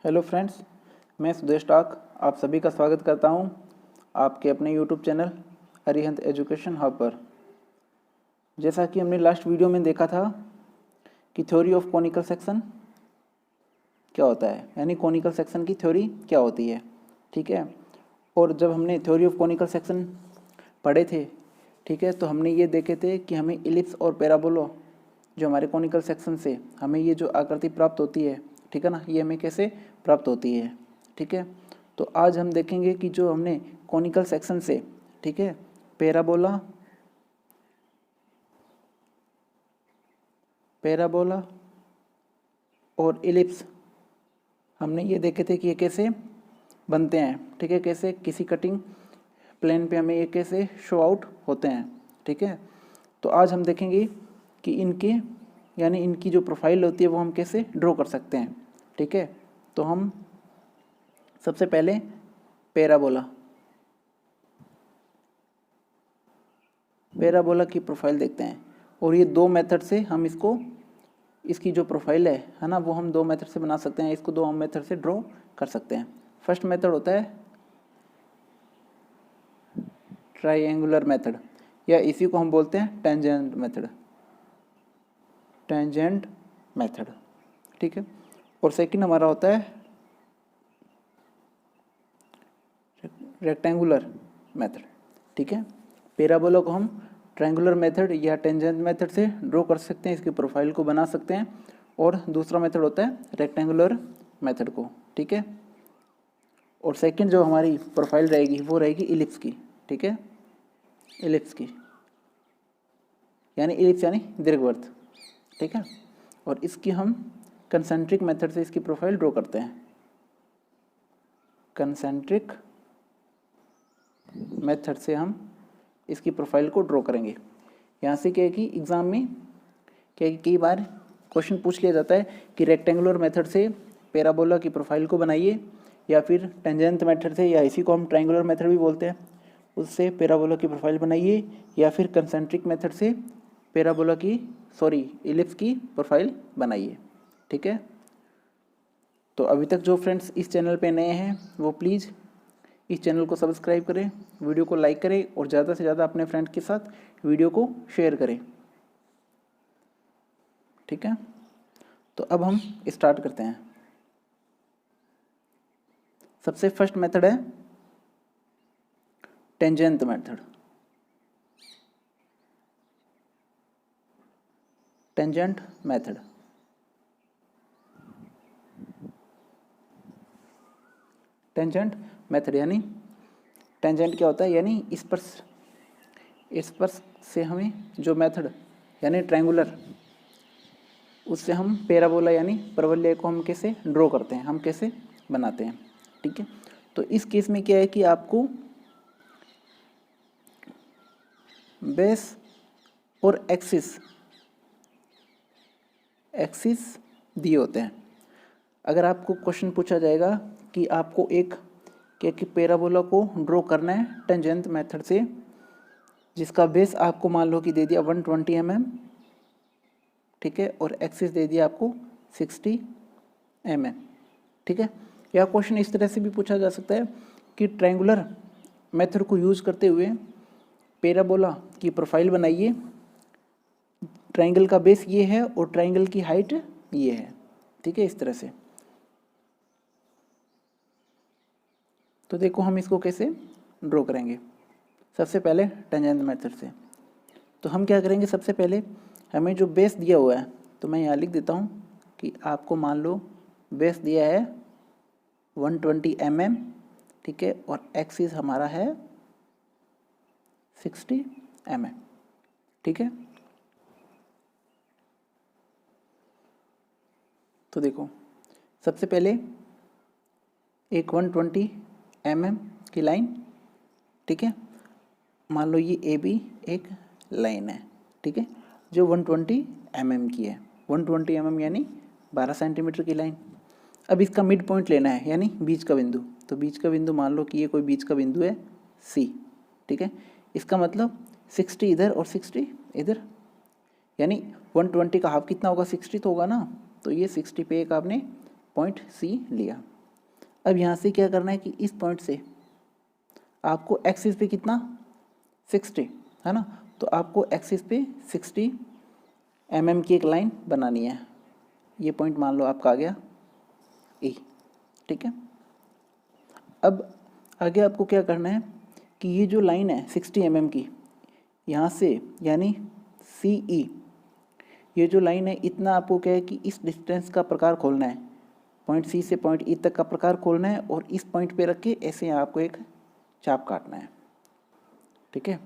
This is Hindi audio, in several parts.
हेलो फ्रेंड्स, मैं सुदेश टाक आप सभी का स्वागत करता हूं आपके अपने YouTube channel Arihant education hub पर। जैसा कि हमने लास्ट वीडियो में देखा था कि थ्योरी ऑफ कॉनिकल सेक्शन क्या होता है, यानी कॉनिकल सेक्शन की थ्योरी क्या होती है। ठीक है, और जब हमने थ्योरी ऑफ कॉनिकल सेक्शन पढ़े थे, ठीक है, तो हमने ये देखे थे कि हमें इलिप्स और पैराबोला जो हमारे कॉनिकल सेक्शन से हमें ये जो आकृति प्राप्त होती है, ठीक है ना, ये हमें कैसे प्राप्त होती है। ठीक है, तो आज हम देखेंगे कि जो हमने कॉनिकल सेक्शन से, ठीक है, पैराबोला और इलिप्स हमने ये देखे थे कि ये कैसे बनते हैं। ठीक है, कैसे किसी कटिंग प्लेन पे हमें ये कैसे शो आउट होते हैं। ठीक है, तो आज हम देखेंगे कि इनके यानी इनकी जो प्रोफाइल होती है वो हम कैसे ड्रॉ कर सकते हैं। ठीक है, तो हम सबसे पहले पैराबोला की प्रोफाइल देखते हैं, और ये दो मेथड से हम इसकी जो प्रोफाइल है ना, वो हम दो मेथड से बना सकते हैं। इसको दो मेथड से ड्रॉ कर सकते हैं। फर्स्ट मेथड होता है ट्राइएंगुलर मेथड, या इसी को हम बोलते हैं टेंजेंट मेथड। ठीक है, और सेकंड हमारा होता है रेक्टेंगुलर मेथड। ठीक है, पैराबोला को हम ट्रायंगुलर मेथड या टेंजेंट मेथड से ड्रॉ कर सकते हैं, इसकी प्रोफाइल को बना सकते हैं। और दूसरा मेथड होता है रेक्टेंगुलर मेथड को। ठीक है, और सेकंड जो हमारी प्रोफाइल रहेगी वो रहेगी इलिप्स की। ठीक है, इलिप्स की यानी इलिप्स यानी दीर्घवृत्त। ठीक है, और इसकी हम कंसेंट्रिक मेथड से इसकी प्रोफाइल ड्रॉ करते हैं। कंसेंट्रिक मेथड से हम इसकी प्रोफाइल को ड्रॉ करेंगे। यहाँ से क्या है कि एग्ज़ाम में क्या है कि कई बार क्वेश्चन पूछ लिया जाता है कि रेक्टेंगुलर मेथड से पैराबोला की प्रोफाइल को बनाइए, या फिर टेंजेंट मेथड से, या इसी को हम ट्रायंगुलर मेथड भी बोलते हैं, उससे पैराबोला की प्रोफाइल बनाइए, या फिर कंसेंट्रिक मेथड से इलिप्स की प्रोफाइल बनाइए। ठीक है, तो अभी तक जो फ्रेंड्स इस चैनल पे नए हैं वो प्लीज़ इस चैनल को सब्सक्राइब करें, वीडियो को लाइक करें, और ज़्यादा से ज़्यादा अपने फ्रेंड के साथ वीडियो को शेयर करें। ठीक है, तो अब हम स्टार्ट करते हैं। सबसे फर्स्ट मेथड है टेंजेंट मेथड। टेंजेंट मेथड यानी टेंजेंट क्या होता है, यानी स्पर्श से हमें जो मेथड यानी ट्रायंगुलर, उससे हम पैराबोला यानी परवलय को हम कैसे ड्रॉ करते हैं, हम कैसे बनाते हैं। ठीक है, तो इस केस में क्या है कि आपको बेस और एक्सिस दिए होते हैं। अगर आपको क्वेश्चन पूछा जाएगा कि आपको एक कि पैराबोला को ड्रॉ करना है टेंजेंट मेथड से, जिसका बेस आपको मान लो कि दे दिया 120 mm, ठीक है, और एक्सिस दे दिया आपको 60 mm। ठीक है, या क्वेश्चन इस तरह से भी पूछा जा सकता है कि ट्रायंगुलर मेथड को यूज करते हुए पैराबोला की प्रोफाइल बनाइए, ट्रायंगल का बेस ये है और ट्रायंगल की हाइट ये है। ठीक है, इस तरह से। तो देखो हम इसको कैसे ड्रॉ करेंगे। सबसे पहले टेंजेंट मेथड से तो हम क्या करेंगे, सबसे पहले हमें जो बेस दिया हुआ है, तो मैं यहाँ लिख देता हूँ कि आपको मान लो बेस दिया है 120 mm, ठीक है, और एक्सिस हमारा है 60 mm। ठीक है, तो देखो सबसे पहले एक 120 mm की लाइन, ठीक है, मान लो ये ए बी एक लाइन है, ठीक है, जो 120 mm की है। 120 mm यानी 12 सेंटीमीटर की लाइन। अब इसका मिड पॉइंट लेना है, यानी बीच का बिंदु। तो बीच का बिंदु मान लो कि ये कोई बीच का बिंदु है सी। ठीक है, इसका मतलब 60 इधर और 60 इधर, यानी 120 का हाफ कितना होगा, 60 तो होगा ना। तो ये 60 पे एक आपने पॉइंट सी लिया। अब यहाँ से क्या करना है कि इस पॉइंट से आपको एक्सिस पे कितना 60 है ना, तो आपको एक्सिस पे 60 mm की एक लाइन बनानी है। ये पॉइंट मान लो आपका आ गया ए, ठीक है। अब आगे आपको क्या करना है कि ये जो लाइन है 60 mm की, यहाँ से यानी सी ई, ये जो लाइन है इतना आपको क्या है कि इस डिस्टेंस का प्रकार खोलना है, पॉइंट सी से पॉइंट ई तक का प्रकार खोलना है और इस पॉइंट पे रख के ऐसे आपको एक चाप काटना है, ठीक है।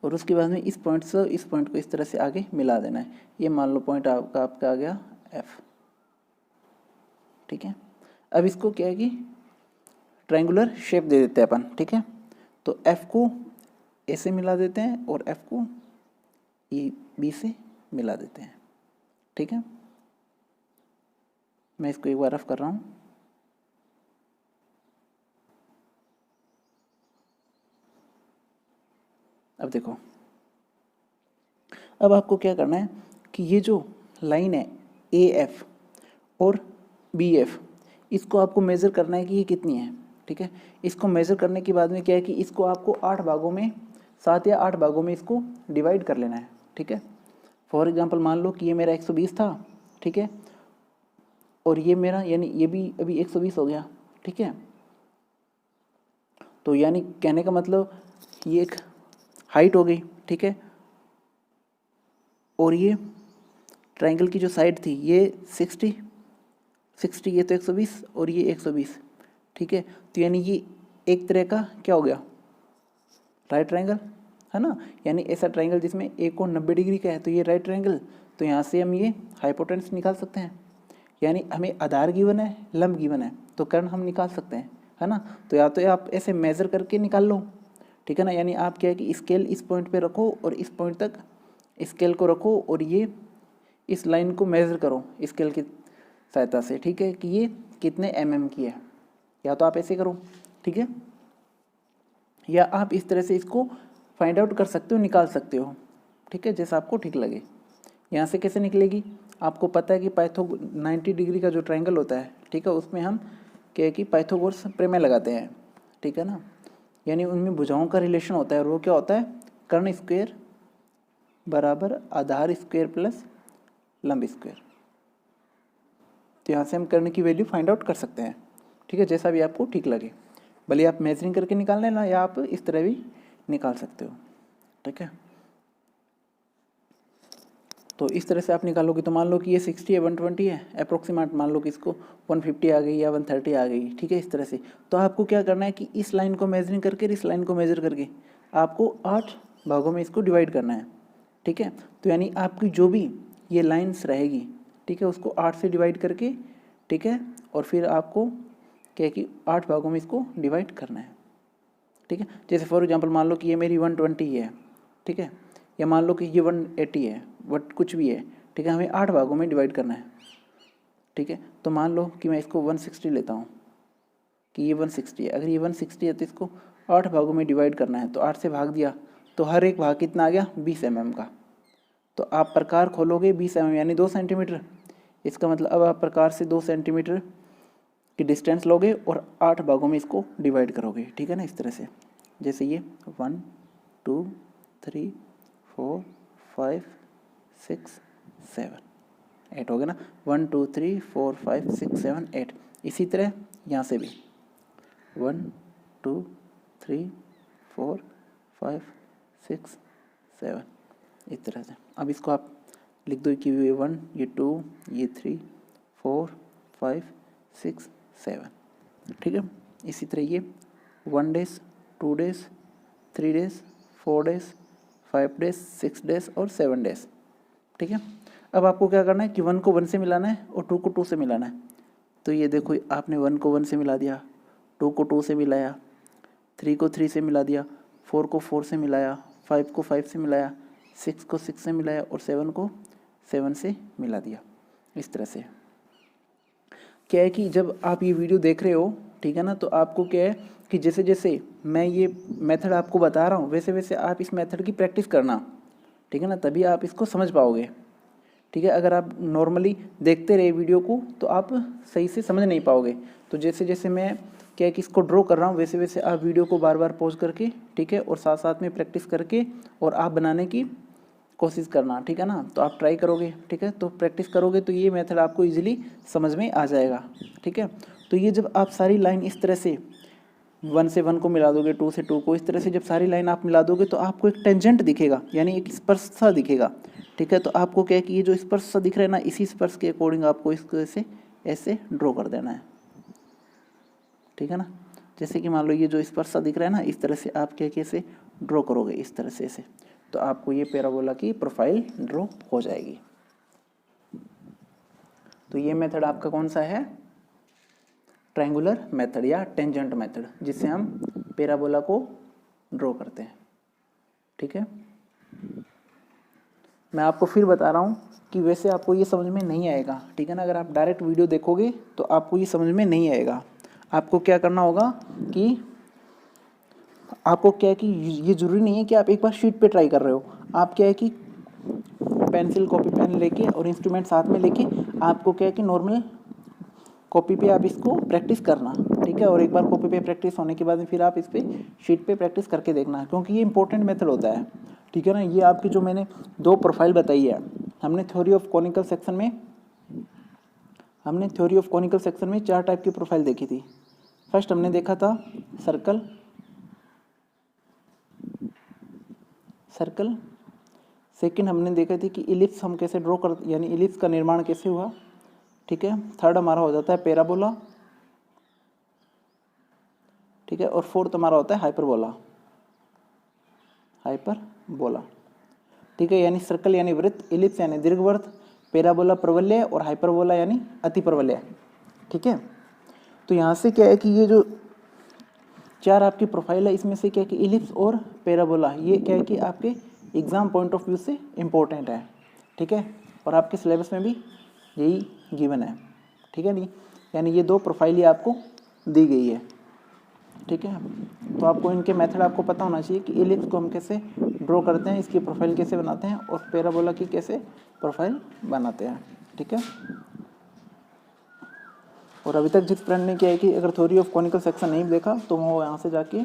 और उसके बाद में इस पॉइंट से इस पॉइंट को इस तरह से आगे मिला देना है। ये मान लो पॉइंट आपका आ गया एफ, ठीक है। अब इसको क्या है कि ट्रायंगुलर शेप दे देते हैं अपन, ठीक है। तो एफ को ऐसे मिला देते हैं और एफ को ई बी से मिला देते हैं, ठीक है। मैं इसको एक बार रफ कर रहा हूँ। अब देखो, अब आपको क्या करना है कि ये जो लाइन है ए एफ और बी एफ, इसको आपको मेज़र करना है कि ये कितनी है, ठीक है। इसको मेज़र करने के बाद में क्या है कि इसको आपको 8 भागों में 7 या 8 भागों में इसको डिवाइड कर लेना है, ठीक है। फॉर एग्जांपल मान लो कि ये मेरा 120 था, ठीक है, और ये मेरा यानी ये भी अभी 120 हो गया, ठीक है। तो यानी कहने का मतलब ये एक हाइट हो गई, ठीक है, और ये ट्रायंगल की जो साइड थी ये 60, ये तो 120 और ये 120, ठीक है। तो यानी ये एक तरह का क्या हो गया, राइट ट्रायंगल, है ना। यानी ऐसा ट्रायंगल जिसमें एक कोण 90 डिग्री का है तो ये राइट ट्रायंगल। तो यहाँ से हम ये हाइपोटेनस निकाल सकते हैं, यानी हमें आधार गिवन है, लंब गिवन है, तो कर्ण हम निकाल सकते हैं, है ना। तो या तो आप ऐसे मेज़र करके निकाल लो, ठीक है ना। यानी आप क्या है कि स्केल इस पॉइंट पे रखो और इस पॉइंट तक स्केल को रखो और ये इस लाइन को मेज़र करो स्केल की सहायता से, ठीक है, कि ये कितने mm की है। या तो आप ऐसे करो, ठीक है, या आप इस तरह से इसको फाइंड आउट कर सकते हो, निकाल सकते हो, ठीक है, जैसा आपको ठीक लगे। यहाँ से कैसे निकलेगी, आपको पता है कि 90 डिग्री का जो ट्रायंगल होता है, ठीक है, उसमें हम क्या है कि पाइथागोरस प्रमेय लगाते हैं, ठीक है ना। यानी उनमें भुजाओं का रिलेशन होता है और वो क्या होता है, कर्ण स्क्वायर बराबर आधार स्क्वायर प्लस लंब स्क्वायर। तो यहाँ से हम कर्ण की वैल्यू फाइंड आउट कर सकते हैं, ठीक है, जैसा भी आपको ठीक लगे। भले आप मेजरिंग करके निकाल लेना या आप इस तरह भी निकाल सकते हो, ठीक है। तो इस तरह से आप निकालोगे तो मान लो कि ये 60 है, 120 है, अप्रोक्सीमेट मान लो कि इसको 150 आ गई या 130 आ गई, ठीक है, इस तरह से। तो आपको क्या करना है कि इस लाइन को मेजरिंग करके इस लाइन को मेजर करके आपको 8 भागों में इसको डिवाइड करना है, ठीक है। तो यानी आपकी जो भी ये लाइन्स रहेगी, ठीक है, उसको 8 से डिवाइड करके, ठीक है, और फिर आपको क्या है कि 8 भागों में इसको डिवाइड करना है, ठीक है। जैसे फॉर एग्जांपल मान लो कि ये मेरी 120 है, ठीक है, या मान लो कि ये 180 है, बट कुछ भी है, ठीक है, हमें 8 भागों में डिवाइड करना है, ठीक है। तो मान लो कि मैं इसको 160 लेता हूँ कि ये 160 है। अगर ये 160 है तो इसको 8 भागों में डिवाइड करना है, तो 8 से भाग दिया तो हर एक भाग कितना आ गया, 20 mm का। तो आप प्रकार खोलोगे 20 mm यानी 2 सेंटीमीटर, इसका मतलब अब आप प्रकार से 2 सेंटीमीटर की डिस्टेंस लोगे और 8 भागों में इसको डिवाइड करोगे, ठीक है ना, इस तरह से। जैसे ये 1 2 3 4 5 6 7 8 हो गया ना, 1 2 3 4 5 6 7 8। इसी तरह यहाँ से भी 1 2 3 4 5 6 7 इस तरह से। अब इसको आप लिख दो कि ये 1 ये 2 ये 3 4 5 6 7, ठीक है। इसी तरह ये 1 days 2 days 3 days 4 days 5 days 6 days और 7 डेज, ठीक है। अब आपको क्या करना है कि 1 को 1 से मिलाना है और 2 को 2 से मिलाना है। तो ये देखो आपने 1 को 1 से मिला दिया, 2 को 2 से मिलाया, 3 को 3 से मिला दिया, 4 को 4 से मिलाया, 5 को 5 से मिलाया, 6 को 6 से मिलाया और 7 को 7 से मिला दिया। इस तरह से क्या है कि जब आप ये वीडियो देख रहे हो, ठीक है ना, तो आपको क्या है कि जैसे जैसे मैं ये मेथड आपको बता रहा हूँ वैसे वैसे आप इस मेथड की प्रैक्टिस करना, ठीक है ना, तभी आप इसको समझ पाओगे, ठीक है। अगर आप नॉर्मली देखते रहे वीडियो को तो आप सही से समझ नहीं पाओगे। तो जैसे जैसे मैं क्या है कि इसको ड्रॉ कर रहा हूँ वैसे वैसे आप वीडियो को बार बार पॉज करके, ठीक है, और साथ साथ में प्रैक्टिस करके और आप बनाने की कोशिश करना, ठीक है ना। तो आप ट्राई करोगे, ठीक है, तो प्रैक्टिस करोगे तो ये मेथड आपको इजीली समझ में आ जाएगा, ठीक है। तो ये जब आप सारी लाइन इस तरह से 1 से 1 को मिला दोगे, 2 से 2 को, इस तरह से जब सारी लाइन आप मिला दोगे तो आपको एक टेंजेंट दिखेगा, यानी एक स्पर्श सा दिखेगा, ठीक है। तो आपको क्या है कि ये जो स्पर्श सा दिख रहा है ना, इसी स्पर्श के अकॉर्डिंग आपको इसको ऐसे ड्रॉ कर देना है, ठीक है ना। जैसे कि मान लो ये जो स्पर्श सा दिख रहा है ना, इस तरह से आप क्या कैसे ड्रॉ करोगे, इस तरह से ऐसे, तो आपको ये पैराबोला की प्रोफाइल ड्रॉ हो जाएगी। तो ये मेथड आपका कौन सा है? ट्रायंगुलर मेथड या टेंजेंट मेथड, जिससे हम पैराबोला को ड्रॉ करते हैं, ठीक है। मैं आपको फिर बता रहा हूँ कि वैसे आपको ये समझ में नहीं आएगा, ठीक है ना। अगर आप डायरेक्ट वीडियो देखोगे तो आपको ये समझ में नहीं आएगा। आपको क्या करना होगा कि आपको क्या है कि ये ज़रूरी नहीं है कि आप एक बार शीट पे ट्राई कर रहे हो। आप क्या है कि पेंसिल कॉपी पेन लेके और इंस्ट्रूमेंट साथ में लेके आपको क्या है कि नॉर्मल कॉपी पे आप इसको प्रैक्टिस करना, ठीक है। और एक बार कॉपी पे प्रैक्टिस होने के बाद फिर आप इस पर शीट पे प्रैक्टिस करके देखना, क्योंकि ये इंपॉर्टेंट मेथड होता है, ठीक है ना। ये आपकी जो मैंने 2 प्रोफाइल बताई है, हमने थ्योरी ऑफ कॉनिकल सेक्शन में 4 टाइप की प्रोफाइल देखी थी। फर्स्ट हमने देखा था सर्कल, सेकंड हमने देखा थी कि इलिप्स हम कैसे ड्रॉ कर, यानी इलिप्स का निर्माण कैसे हुआ, ठीक है। थर्ड हमारा हो जाता है पैराबोला, ठीक है। और फोर्थ हमारा होता है हाइपरबोला, ठीक है। यानी सर्कल यानी वृत्त, इलिप्स यानी दीर्घवृत्त, पैराबोला प्रवलय और हाइपरबोला यानी अतिप्रवलय, ठीक है। तो यहाँ से क्या है कि ये जो 4 आपकी प्रोफाइल है, इसमें से क्या है कि इलिप्स और पैराबोला ये क्या है कि आपके एग्जाम पॉइंट ऑफ व्यू से इम्पोर्टेंट है, ठीक है। और आपके सिलेबस में भी यही गिवन है, ठीक है नहीं, यानी ये 2 प्रोफाइल ही आपको दी गई है, ठीक है। तो आपको इनके मेथड आपको पता होना चाहिए कि इलिप्स को हम कैसे ड्रॉ करते हैं, इसकी प्रोफाइल कैसे बनाते हैं, और पैराबोला की कैसे प्रोफाइल बनाते हैं, ठीक है। और अभी तक जिस फ्रेंड ने क्या है कि अगर थ्योरी ऑफ कॉनिकल सेक्शन नहीं देखा तो वो यहाँ से जाके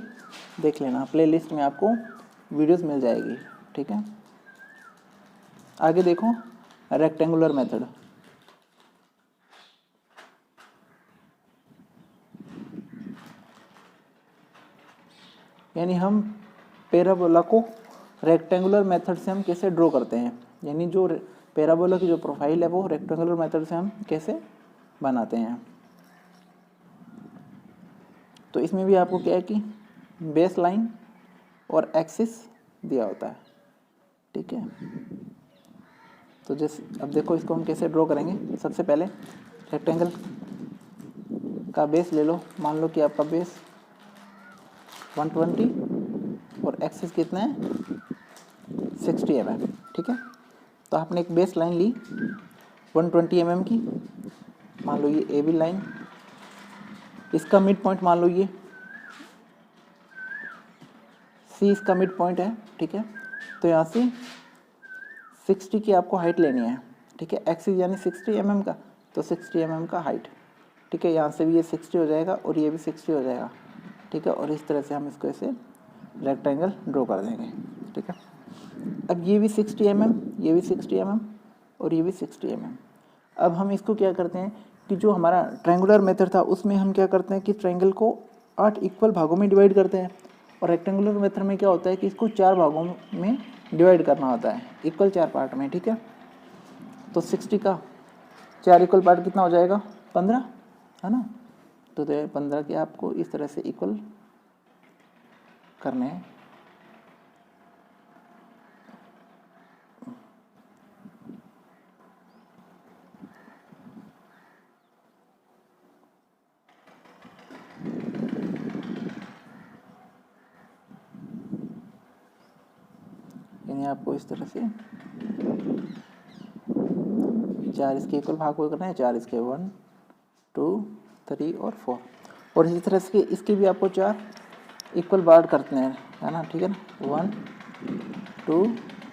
देख लेना, प्लेलिस्ट में आपको वीडियोस मिल जाएगी, ठीक है। आगे देखो रेक्टेंगुलर मेथड। यानी हम पैराबोला को रेक्टेंगुलर मेथड से हम कैसे ड्रॉ करते हैं, यानी जो पैराबोला की जो प्रोफाइल है वो रेक्टेंगुलर मेथड से हम कैसे बनाते हैं। तो इसमें भी आपको क्या है कि बेस लाइन और एक्सिस दिया होता है, ठीक है। तो जैसे अब देखो इसको हम कैसे ड्रॉ करेंगे। सबसे पहले रेक्टेंगल का बेस ले लो, मान लो कि आपका बेस 120 और एक्सिस कितना है 60 mm, ठीक है। तो आपने एक बेस लाइन ली 120 mm की, मान लो ये ए बी लाइन, इसका मिड पॉइंट मान लो ये सी इसका मिड पॉइंट है, ठीक है। तो यहाँ से 60 की आपको हाइट लेनी है, ठीक है। एक्सिस यानी 60 mm का, तो 60 mm का हाइट, ठीक है। यहाँ से भी ये 60 हो जाएगा और ये भी 60 हो जाएगा, ठीक है। और इस तरह से हम इसको ऐसे रेक्टेंगल ड्रॉ कर देंगे, ठीक है। अब ये भी 60 mm, ये भी 60 mm और ये भी 60 mm। अब हम इसको क्या करते हैं कि जो हमारा ट्रायंगुलर मेथड था उसमें हम क्या करते हैं कि ट्रायंगल को 8 इक्वल भागों में डिवाइड करते हैं, और रेक्टेंगुलर मेथड में क्या होता है कि इसको 4 भागों में डिवाइड करना होता है, इक्वल 4 पार्ट में, ठीक है। तो 60 का 4 इक्वल पार्ट कितना हो जाएगा 15, है ना। तो 15 के आपको इस तरह से इक्वल करने हैं। यानी आपको इस तरह से 4 इसके इक्वल भाग को करना है, 4 इसके 1 2 3 और 4, और इसी तरह से इसके भी आपको 4 इक्वल पार्ट करते हैं, है ना, ठीक है ना। 1 2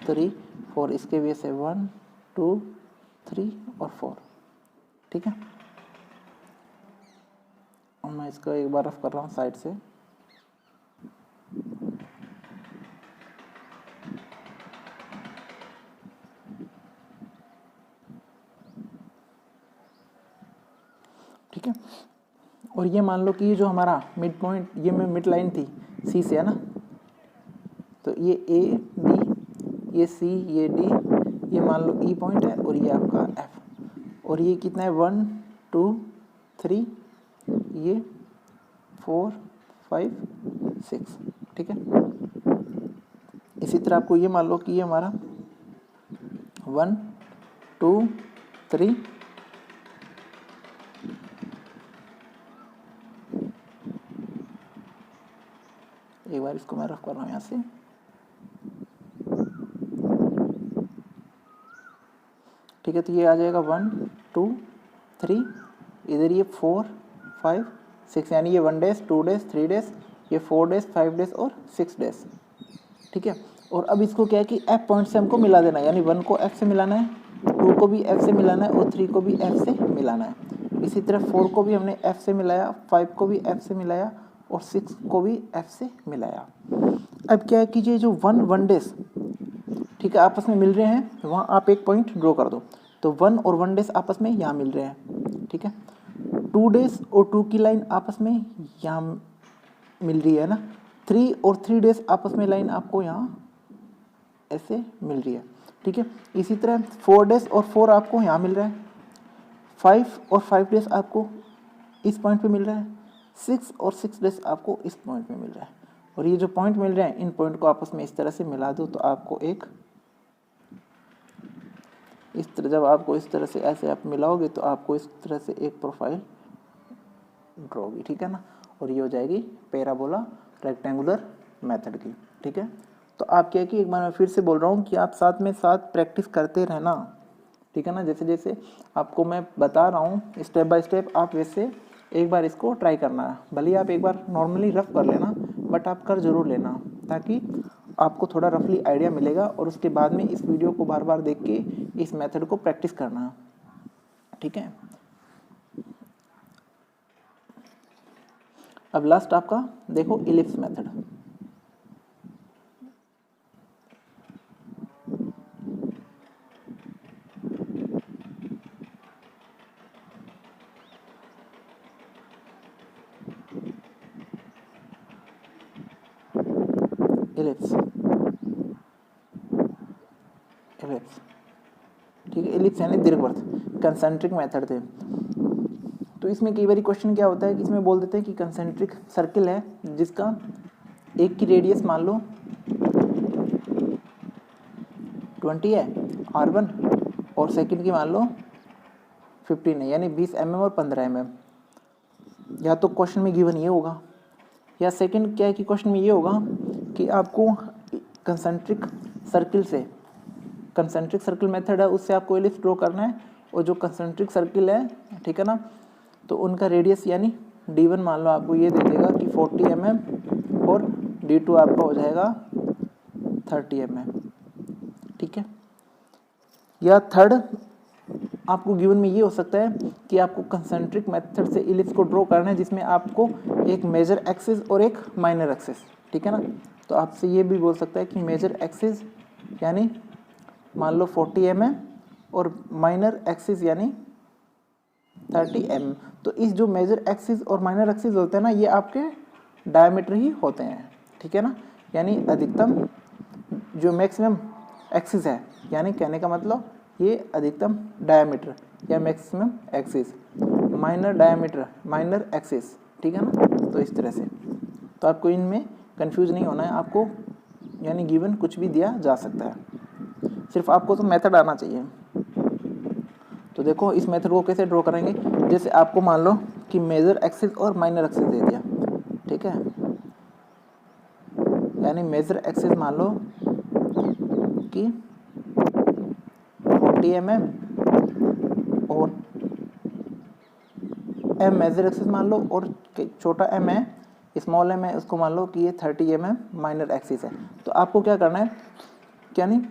3 4, इसके भी ऐसे 1 2 3 और 4, ठीक है। और मैं इसका एक बार रफ कर रहा हूँ साइड से। ठीक है, और ये मान लो कि ये जो हमारा मिड पॉइंट, ये में मिड लाइन थी सी से, है ना, तो ये ए बी, ये सी, ये डी, ये मान लो ई पॉइंट है, और ये आपका एफ, और ये कितना है 1 2 3, ये 4 5 6, ठीक है। इसी तरह आपको ये मान लो कि ये हमारा 1 2 3, एक बार इसको मैं रफ कर रहा हूँ यहाँ से। ठीक है, तो ये आ जाएगा 1 2 3, इधर ये 4 5 6, यानी ये 1 डेज 2 डेज 3 डेज, ये 4 डेज 5 डेज और 6 डेज, ठीक है। और अब इसको क्या है कि एफ पॉइंट से हमको मिला देना है, यानी 1 को एफ से मिलाना है, 2 को भी एफ से मिलाना है, और 3 को भी एफ से मिलाना है। इसी तरह 4 को भी हमने एफ से मिलाया, 5 को भी एफ से मिलाया, और 6 को भी एफ से मिलाया। अब क्या है कि ये जो 1 डेज, ठीक है, आपस में मिल रहे हैं, वहाँ आप एक पॉइंट ड्रॉ कर दो। तो 1 और 1 डेज आपस में यहाँ मिल रहे हैं, ठीक है। 2 डेज और 2 की लाइन आपस में यहाँ मिल रही है ना। 3 और 3 डेज आपस में लाइन आपको यहाँ ऐसे मिल रही है, ठीक है। इसी तरह 4 डेज और 4 आपको यहाँ मिल रहा है, 5 और 5 डेज आपको इस पॉइंट पे मिल रहा है, 6 और 6 डेज आपको इस पॉइंट पे मिल रहा है। और ये जो पॉइंट मिल रहे हैं, इन पॉइंट को आपस में इस तरह से मिला दो, तो आपको एक इस तरह, जब आपको इस तरह से ऐसे आप मिलाओगे तो आपको इस तरह से एक प्रोफाइल ड्रॉ होगी, ठीक है ना। और ये हो जाएगी पैराबोला रेक्टेंगुलर मेथड की, ठीक है। तो आप क्या है कि एक बार मैं फिर से बोल रहा हूँ कि आप साथ में साथ प्रैक्टिस करते रहना, ठीक है ना। जैसे जैसे आपको मैं बता रहा हूँ स्टेप बाय स्टेप, आप वैसे एक बार इसको ट्राई करना है। भले आप एक बार नॉर्मली रफ कर लेना, बट आप कर जरूर लेना, ताकि आपको थोड़ा रफली आइडिया मिलेगा, और उसके बाद में इस वीडियो को बार बार देख के इस मेथड को प्रैक्टिस करना, ठीक है। अब लास्ट आपका देखो इलिप्स मेथड। इलिप्स, इलिप्स, ठीक है। इलिप्स यानी दीर्घवृत्त, कंसेंट्रिक मेथड थे। तो इसमें कई बार क्वेश्चन क्या होता है कि इसमें बोल देते हैं कि कंसेंट्रिक सर्किल है, जिसका एक की रेडियस मान लो 20 है R1, और सेकंड की मान लो 15 है, यानी 20 mm और 15 mm। या तो क्वेश्चन में गिवन ये होगा, या सेकंड क्या है कि क्वेश्चन में ये होगा कि आपको कंसेंट्रिक सर्किल से, कंसेंट्रिक सर्किल मेथड है, उससे आपको इलिप्स ड्रॉ करना है, और जो कंसेंट्रिक सर्किल है, ठीक है ना, तो उनका रेडियस यानी D1 मान लो आपको ये दे देगा कि 40 mm, और D2 आपका हो जाएगा 30 mm, ठीक है। या थर्ड आपको गिवन में ये हो सकता है कि आपको कंसेंट्रिक मेथड से इलिप्स को ड्रॉ करना है, जिसमें आपको एक मेजर एक्सिस और एक माइनर एक्सिस, ठीक है ना। तो आपसे ये भी बोल सकता है कि मेजर एक्सिस यानी मान लो 40 mm, और माइनर एक्सिस यानी 30 mm। तो इस जो मेजर एक्सिस और माइनर एक्सिस होते हैं ना, ये आपके डायमीटर ही होते हैं, ठीक है ना। यानी अधिकतम जो मैक्सिमम एक्सिस है, यानी कहने का मतलब ये अधिकतम डायमीटर या maximum axis, minor diameter minor axis, ठीक है ना। तो इस तरह से, तो आपको इनमें कंफ्यूज नहीं होना है, आपको यानी गिवन कुछ भी दिया जा सकता है, सिर्फ आपको तो मेथड आना चाहिए। तो देखो इस मेथड को कैसे ड्रॉ करेंगे। जैसे आपको मान लो कि मेजर एक्सिस और माइनर एक्सिस दे दिया, ठीक है, यानी मेजर एक्सिस मान लो कि 40 mm, और m मेजर एक्सिस मान लो, और छोटा m है, स्मॉल m है, उसको मान लो कि ये 30 mm माइनर एक्सिस है। तो आपको क्या करना है, यानी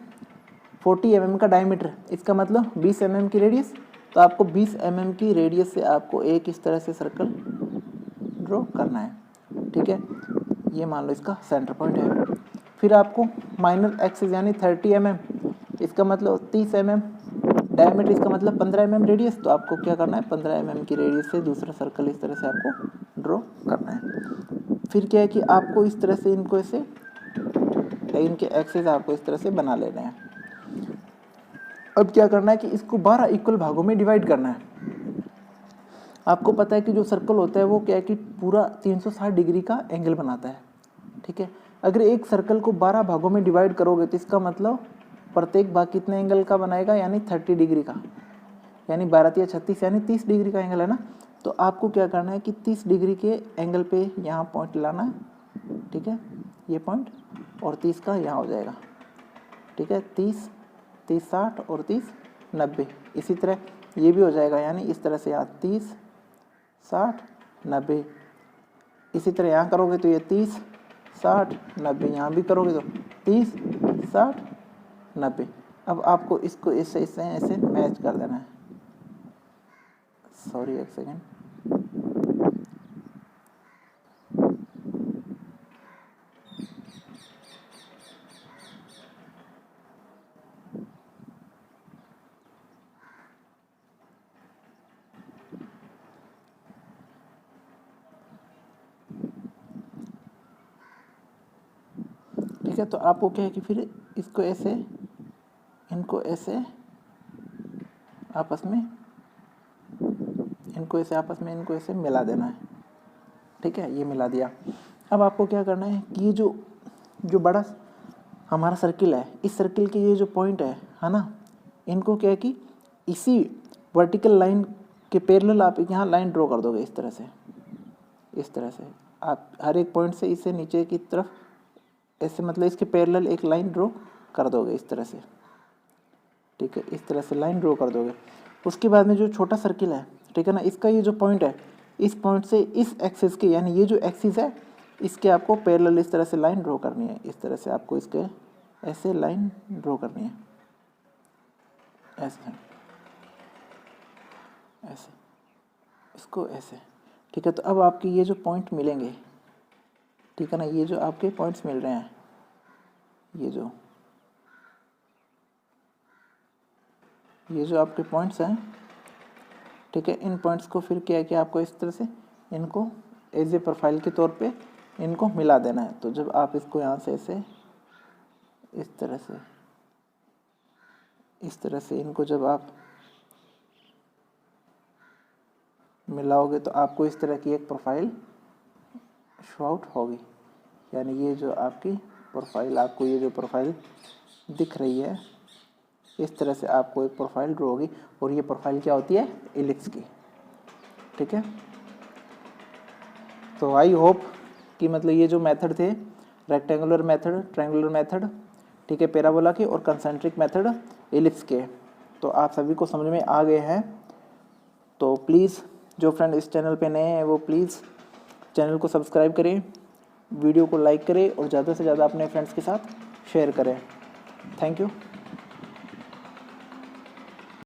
40 mm का डायमीटर, इसका मतलब 20 mm की रेडियस। तो आपको 20 mm की रेडियस से आपको एक इस तरह से सर्कल ड्रॉ करना है, ठीक है। ये मान लो इसका सेंटर पॉइंट है। फिर आपको माइनर एक्सिस यानी 30 mm, इसका मतलब 30 mm, डायमीटर इसका मतलब 15 mm रेडियस। तो आपको क्या करना है, 15 mm की रेडियस से दूसरा सर्कल इस तरह से आपको ड्रॉ करना है। फिर क्या है कि आपको इस तरह से इनको ऐसे इनके एक्सिस आपको इस तरह से बना लेने हैं। अब क्या करना है कि इसको 12 इक्वल भागों में डिवाइड करना है। आपको पता है कि जो सर्कल होता है वो क्या है कि पूरा 360 डिग्री का एंगल बनाता है, ठीक है। अगर एक सर्कल को 12 भागों में डिवाइड करोगे तो इसका मतलब प्रत्येक भाग कितने एंगल का बनाएगा, यानी 30 डिग्री का, यानी 12 या 36 यानी 30 डिग्री का एंगल है ना। तो आपको क्या करना है कि 30 डिग्री के एंगल पे यहाँ पॉइंट लाना है, ठीक है, ये पॉइंट, और 30 का यहाँ हो जाएगा, ठीक है। 30 30 60 और 30 90, इसी तरह ये भी हो जाएगा, यानी इस तरह से यहाँ 30 60 90, इसी तरह यहाँ करोगे तो ये 30 60 90, यहाँ भी करोगे तो 30 60 90। अब आपको इसको ऐसे ऐसे ऐसे मैच कर देना है। सॉरी एक सेकेंड, ठीक है। तो आपको क्या है कि फिर इसको ऐसे, इनको ऐसे आपस में, इनको ऐसे आपस में, इनको ऐसे मिला देना है, ठीक है। ये मिला दिया। अब आपको क्या करना है कि ये जो बड़ा हमारा सर्किल है, इस सर्किल के ये जो पॉइंट है ना, इनको क्या है कि इसी वर्टिकल लाइन के पैरेलल आप यहाँ लाइन ड्रॉ कर दोगे, इस तरह से, इस तरह से आप हर एक पॉइंट से इससे नीचे की तरफ ऐसे, मतलब इसके पैरेलल एक लाइन ड्रॉ कर दोगे इस तरह से, ठीक है। इस तरह से लाइन ड्रॉ कर दोगे। उसके बाद में जो छोटा सर्किल है, ठीक है ना, इसका ये जो पॉइंट है, इस पॉइंट से इस एक्सिस के, यानी ये जो एक्सिस है इसके आपको पैरेलल इस तरह से लाइन ड्रॉ करनी है। इस तरह से आपको इसके ऐसे लाइन ड्रॉ करनी है, ऐसे ऐसे, इसको ऐसे, ठीक है। तो अब आपके ये जो पॉइंट मिलेंगे, ठीक है ना, ये जो आपके पॉइंट्स मिल रहे हैं, ये जो आपके पॉइंट्स हैं, ठीक है, इन पॉइंट्स को फिर क्या है कि आपको इस तरह से इनको एज ए प्रोफाइल के तौर पे इनको मिला देना है। तो जब आप इसको यहाँ से ऐसे इस तरह से इनको जब आप मिलाओगे तो आपको इस तरह की एक प्रोफाइल शो आउट होगी, यानी ये जो आपकी प्रोफाइल, आपको ये जो प्रोफाइल दिख रही है, इस तरह से आपको एक प्रोफाइल ड्रॉ होगी। और ये प्रोफाइल क्या होती है, इलिप्स की, ठीक है। तो आई होप कि मतलब ये जो मेथड थे, रेक्टेंगुलर मेथड, ट्रायंगुलर मेथड, ठीक है, पैराबोला के, और कंसेंट्रिक मेथड इलिप्स के, तो आप सभी को समझ में आ गए हैं। तो प्लीज़ जो फ्रेंड इस चैनल पे नए हैं वो प्लीज़ चैनल को सब्सक्राइब करें, वीडियो को लाइक करें और ज़्यादा से ज़्यादा अपने फ्रेंड्स के साथ शेयर करें। Thank you.